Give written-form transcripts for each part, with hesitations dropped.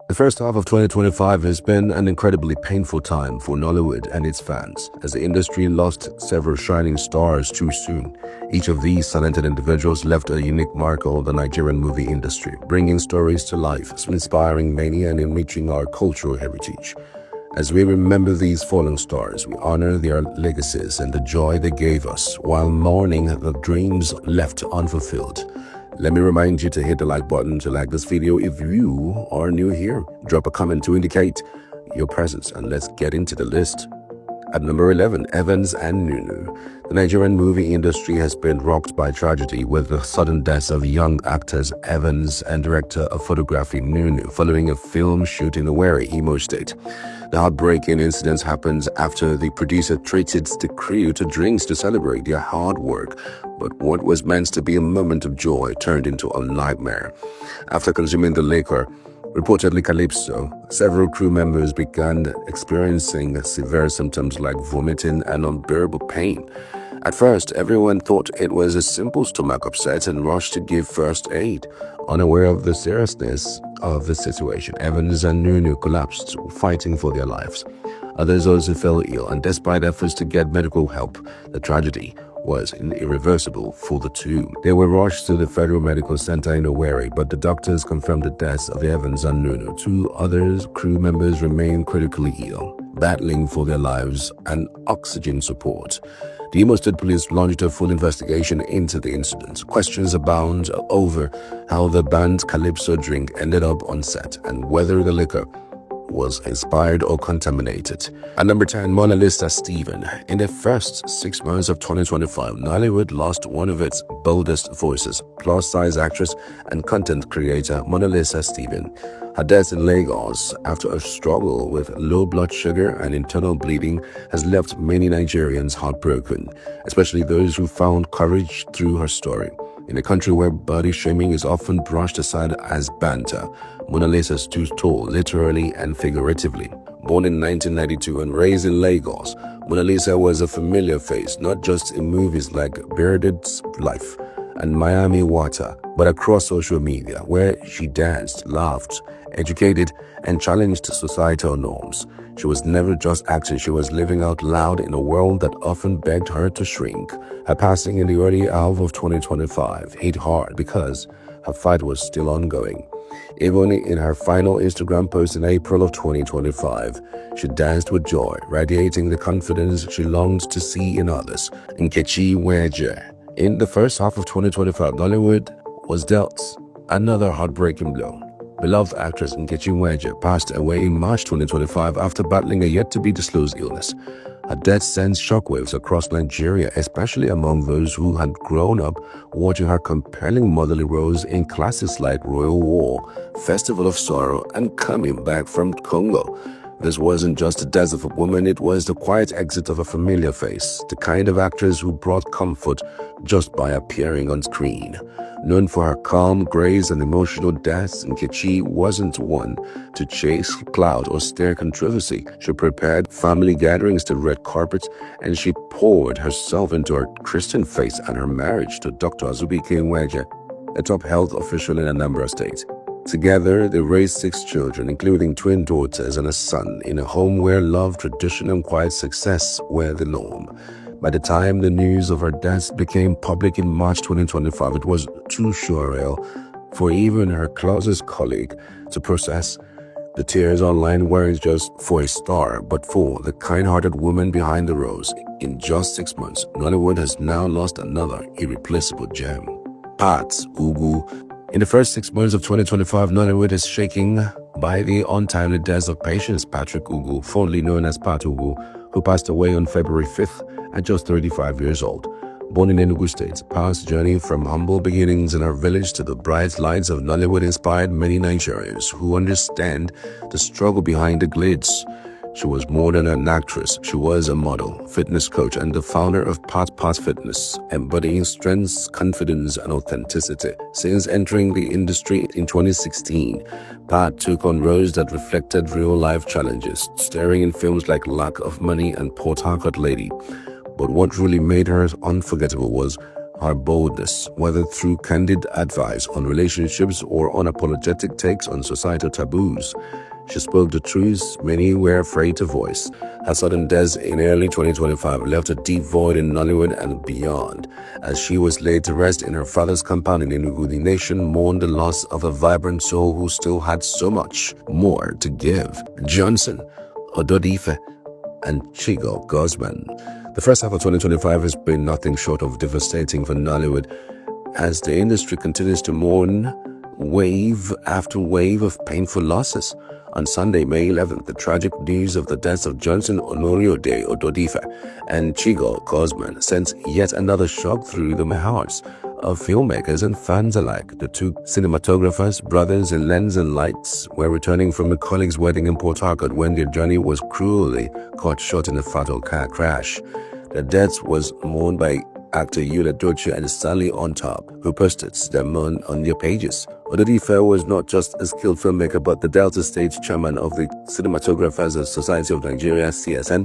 The first half of 2025 has been an incredibly painful time for Nollywood and its fans, as the industry lost several shining stars too soon. Each of these talented individuals left a unique mark on the Nigerian movie industry, bringing stories to life, inspiring many and enriching our cultural heritage. As we remember these fallen stars, we honor their legacies and the joy they gave us, while mourning the dreams left unfulfilled. Let me remind you to hit the like button to like this video if you are new here. Drop a comment to indicate your presence, and let's get into the list. At number 11, Evans and Nunu. The Nigerian movie industry has been rocked by tragedy with the sudden deaths of young actors Evans and director of photography Nunu following a film shoot in Ovire, Imo State. The heartbreaking incident happened after the producer treated the crew to drinks to celebrate their hard work, but what was meant to be a moment of joy turned into a nightmare. After consuming the liquor, reportedly Calypso, several crew members began experiencing severe symptoms like vomiting and unbearable pain. At first, everyone thought it was a simple stomach upset and rushed to give first aid. Unaware of the seriousness of the situation, Evans and Nunu collapsed, fighting for their lives. Others also fell ill, and despite efforts to get medical help, the tragedy was irreversible for the two. They were rushed to the Federal Medical Center in Owerri, but the doctors confirmed the deaths of Evans and Nunu. Two other crew members remained critically ill, battling for their lives and oxygen support. The Imo State Police launched a full investigation into the incident. Questions abound over how the banned Calypso drink ended up on set and whether the liquor was inspired or contaminated. At number 10, Mona Lisa Stephen. In the first 6 months of 2025, Nollywood lost one of its boldest voices, plus-size actress and content creator Mona Lisa Stephen. Her death in Lagos after a struggle with low blood sugar and internal bleeding has left many Nigerians heartbroken, especially those who found courage through her story. In a country where body shaming is often brushed aside as banter, Mona Lisa stood tall, literally and figuratively. Born in 1992 and raised in Lagos, Mona Lisa was a familiar face, not just in movies like Bearded Life and Miami Water, but across social media, where she danced, laughed, educated, and challenged societal norms. She was never just acting, she was living out loud in a world that often begged her to shrink. Her passing in the early half of 2025 hit hard because her fight was still ongoing. Even in her final Instagram post in April of 2025, she danced with joy, radiating the confidence she longed to see in others. Chinenye. In the first half of 2025, Nollywood was dealt another heartbreaking blow. Beloved actress Chinenye passed away in March 2025 after battling a yet-to-be-disclosed illness. Her death sends shockwaves across Nigeria, especially among those who had grown up watching her compelling motherly roles in classics like Royal War, Festival of Sorrow, and Coming Back from Congo. This wasn't just the death of a woman, it was the quiet exit of a familiar face, the kind of actress who brought comfort just by appearing on screen. Known for her calm grace and emotional depth, Nkechi wasn't one to chase clout or stir controversy. She prepared family gatherings to red carpet, and she poured herself into her Christian faith and her marriage to Dr. Chinenye, a top health official in Anambra State. Together, they raised 6 children, including twin daughters and a son, in a home where love, tradition, and quiet success were the norm. By the time the news of her death became public in March 2025, it was too surreal for even her closest colleague to process. The tears online weren't just for a star, but for the kind-hearted woman behind the rose. In just 6 months, Nollywood has now lost another irreplaceable gem. Pat Ugu. In the first 6 months of 2025, Nollywood is shaking by the untimely death of Patience Patrick Ugu, fondly known as Pat Ugu, who passed away on February 5th at just 35 years old. Born in Enugu State, Pat's journey from humble beginnings in her village to the bright lights of Nollywood inspired many Nigerians who understand the struggle behind the glitz. She was more than an actress. She was a model, fitness coach, and the founder of Pat Fitness, embodying strength, confidence, and authenticity. Since entering the industry in 2016, Pat took on roles that reflected real-life challenges, starring in films like Lack of Money and Port Harcourt Lady. But what really made her unforgettable was Her boldness, whether through candid advice on relationships or unapologetic takes on societal taboos, she spoke the truths many were afraid to voice. Her sudden death in early 2025 left a deep void in Nollywood and beyond. As she was laid to rest in her father's compound in Enugu, the nation mourned the loss of a vibrant soul who still had so much more to give. Johnson, Ododife, and Chigo Guzman. The first half of 2025 has been nothing short of devastating for Nollywood as the industry continues to mourn wave after wave of painful losses. On Sunday, May 11th, the tragic news of the deaths of Johnson Oloriode Ododife and Chigo Guzman sent yet another shock through the hearts of filmmakers and fans alike. The two cinematographers, brothers in lens and lights, were returning from a colleague's wedding in Port Harcourt when their journey was cruelly cut short in a fatal car crash. The death was mourned by actor Edochie and Stanley on top, who posted their mourn on their pages. Ododife was not just a skilled filmmaker but the Delta State chairman of the Cinematographers Society of Nigeria (CSN),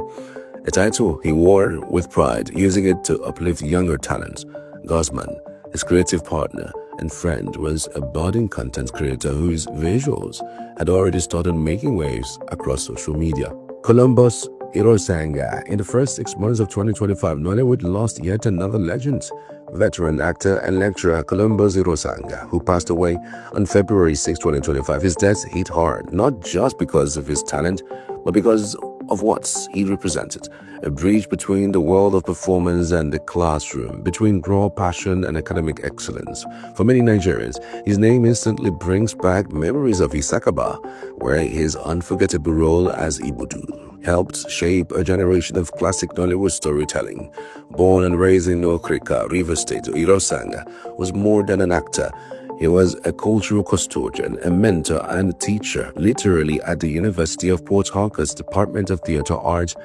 a title he wore with pride, using it to uplift younger talents. Guzman, his creative partner and friend, was a budding content creator whose visuals had already started making waves across social media. Columbus Irosanga. In the first 6 months of 2025, Nollywood lost yet another legend, veteran actor and lecturer Columbus Irosanga, who passed away on February 6, 2025. His death hit hard, not just because of his talent, but because of what he represented. A bridge between the world of performance and the classroom, between raw passion and academic excellence. For many Nigerians, his name instantly brings back memories of Isakaba, where his unforgettable role as Ibudu helped shape a generation of classic Nollywood storytelling. Born and raised in Okrika, Rivers State, Irosanga was more than an actor. He was a cultural custodian, a mentor and a teacher, literally at the University of Port Harcourt's Department of Theatre Arts.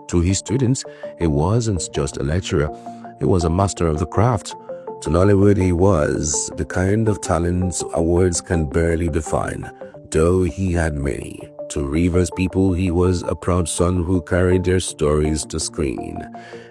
To his students, he wasn't just a lecturer, he was a master of the craft. To Nollywood, he was the kind of talent our words can barely define, though he had many. To Rivers people, he was a proud son who carried their stories to screen.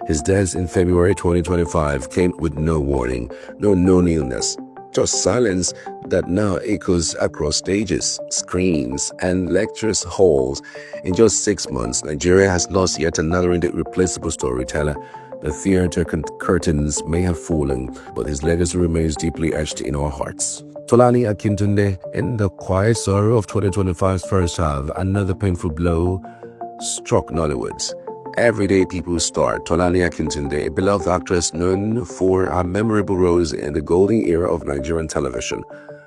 His death in February 2025 came with no warning, no known illness, just silence that now echoes across stages, screens, and lectures halls. In just 6 months, Nigeria has lost yet another irreplaceable storyteller. The theater curtains may have fallen, but his legacy remains deeply etched in our hearts. Tolani Akintunde, in the quiet sorrow of 2025's first half, another painful blow struck Nollywood. Everyday people's star, Tolani Akintunde, a beloved actress known for her memorable roles in the golden era of Nigerian television,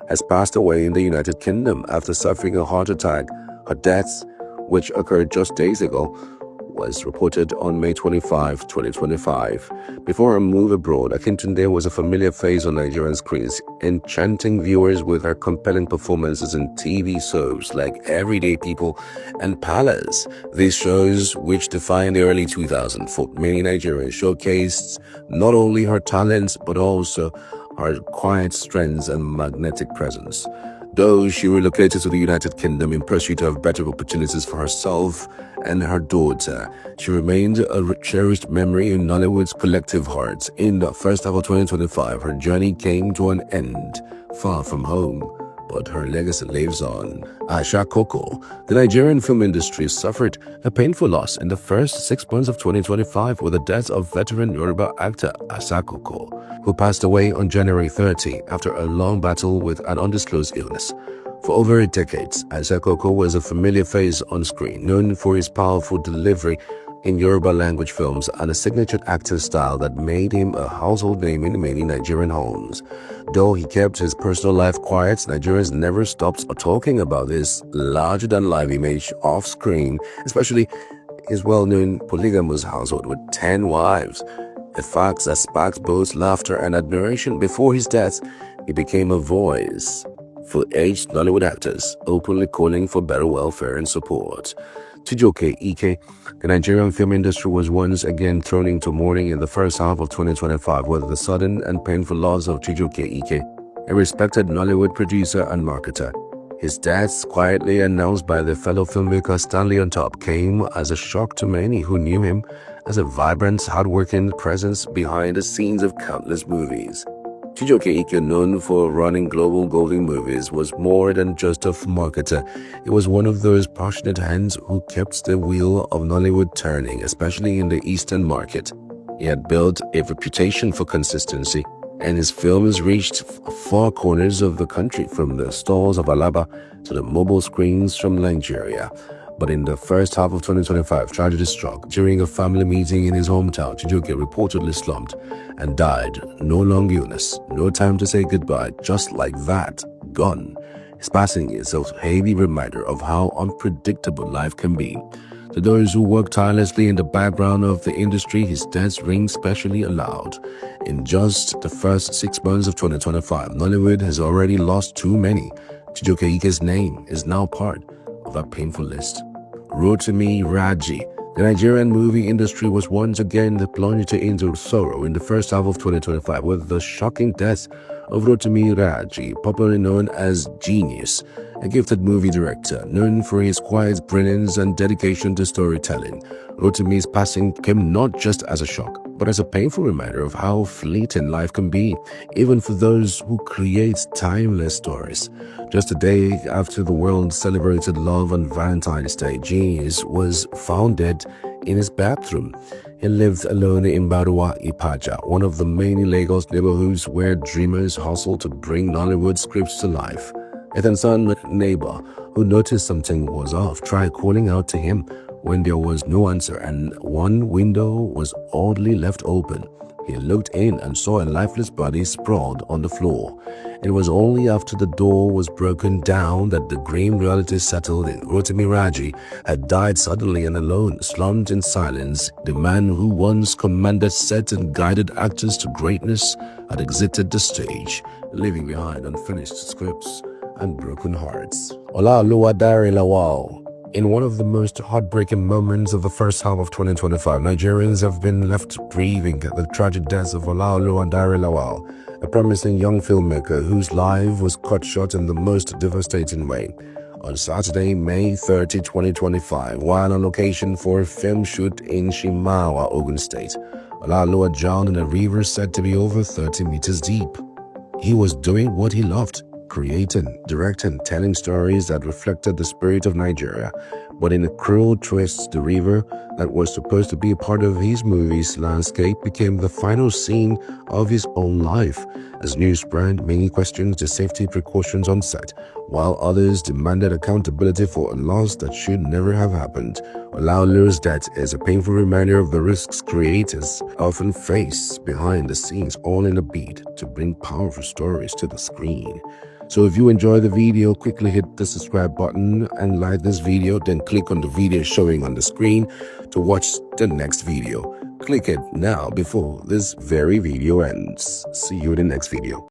has passed away in the United Kingdom after suffering a heart attack. Her death, which occurred just days ago, was reported on May 25, 2025. Before her move abroad, Akintunde was a familiar face on Nigerian screens, enchanting viewers with her compelling performances in TV shows like Everyday People and Palace. These shows, which defined the early 2000s for many Nigerians, showcased not only her talents but also her quiet strengths and magnetic presence. Though she relocated to the United Kingdom in pursuit of better opportunities for herself and her daughter, she remained a cherished memory in Nollywood's collective hearts. In the first half of 2025, her journey came to an end, far from home, but her legacy lives on. Asha Koko. The Nigerian film industry suffered a painful loss in the first 6 months of 2025 with the death of veteran Yoruba actor Asha Koko, who passed away on January 30 after a long battle with an undisclosed illness. For over a decade, Asha Koko was a familiar face on screen, known for his powerful delivery in Yoruba language films and a signature acting style that made him a household name in many Nigerian homes. Though he kept his personal life quiet, Nigerians never stopped talking about his larger-than-life image off-screen, especially his well-known polygamous household with 10 wives. A fact that sparked both laughter and admiration. Before his death, he became a voice for aged Nollywood actors, openly calling for better welfare and support. Chijioke Ike. The Nigerian film industry was once again thrown into mourning in the first half of 2025 with the sudden and painful loss of Chijioke Ike, a respected Nollywood producer and marketer. His death, quietly announced by the fellow filmmaker Stanley on Top, came as a shock to many who knew him as a vibrant, hardworking presence behind the scenes of countless movies. Ike, known for running global golden movies, was more than just a marketer. He was one of those passionate hands who kept the wheel of Nollywood turning, especially in the Eastern market. He had built a reputation for consistency, and his films reached far corners of the country, from the stalls of Alaba to the mobile screens from Nigeria. But in the first half of 2025, tragedy struck. During a family meeting in his hometown, Ike reportedly slumped and died. No long illness, no time to say goodbye, just like that, gone. His passing is a heavy reminder of how unpredictable life can be. To those who work tirelessly in the background of the industry, his death rings specially loud. In just the first 6 months of 2025, Nollywood has already lost too many. Ike's name is now part of that painful list. Raji. The Nigerian movie industry was once again plunged into sorrow in the first half of 2025 with the shocking death of Raji, popularly known as Genius, a gifted movie director known for his quiet brilliance and dedication to storytelling. Rotimi's passing came not just as a shock, but as a painful reminder of how fleeting life can be, even for those who create timeless stories. Just a day after the world celebrated Love on Valentine's Day, Genius was found dead in his bathroom. He lived alone in Baruwa Ipaja, one of the many Lagos neighborhoods where dreamers hustle to bring Nollywood scripts to life. Ethan's neighbor, who noticed something was off, tried calling out to him when there was no answer and one window was oddly left open. He looked in and saw a lifeless body sprawled on the floor. It was only after the door was broken down that the grim reality settled in. Raji had died suddenly and alone, slumped in silence. The man who once commanded set and guided actors to greatness had exited the stage, leaving behind unfinished scripts and broken hearts. In one of the most heartbreaking moments of the first half of 2025, Nigerians have been left grieving at the tragic death of Olaoluwadare Lawal, a promising young filmmaker whose life was cut short in the most devastating way. On Saturday, May 30, 2025, while on location for a film shoot in Shimawa, Ogun State, Olaoluwa drowned in a river said to be over 30 meters deep. He was doing what he loved: creating, directing, telling stories that reflected the spirit of Nigeria. But in a cruel twist, the river that was supposed to be a part of his movie's landscape became the final scene of his own life. As news spread, many questioned the safety precautions on set, while others demanded accountability for a loss that should never have happened. Olaoluwa's death is a painful reminder of the risks creators often face behind the scenes, all in a bid to bring powerful stories to the screen. So if you enjoyed the video, quickly hit the subscribe button and like this video, then click on the video showing on the screen to watch the next video. Click it now before this very video ends. See you in the next video.